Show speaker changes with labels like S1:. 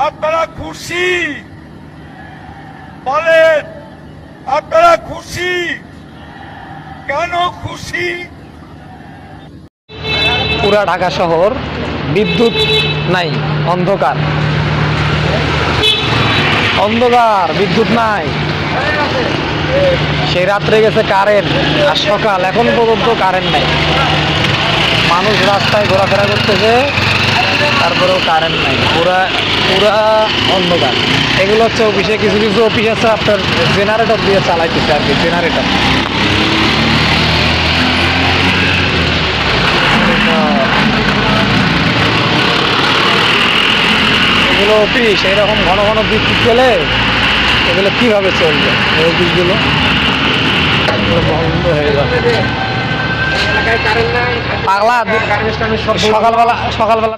S1: আপনারা খুশি? বলেন, আপনারা খুশি? কেন খুশি?
S2: পুরা ঢাকা শহর বিদ্যুৎ নাই, অন্ধকার অন্ধকার, বিদ্যুৎ নাই। সেই রাত্রে গেছে কারেন্ট, আর সকাল এখন পর্যন্ত কারেন্ট নাই। মানুষ রাস্তায় ঘোরাফেরা করতেছে, তারপরেও কারেন্ট নাই। পুরা পুরা অন্ধকার। এগুলো হচ্ছে অফিসে, কিছু কিছু অফিস আছে আপনার জেনারেটর দিয়ে চালাইতেছে আর কি, জেনারেটর। এগুলো অফিস এইরকম ঘন ঘন বিদ্যুৎ গেলে এগুলো কিভাবে চলবে? এই অফিসগুলো বন্ধ হয়ে যাবে। পাগলা, সকালবেলা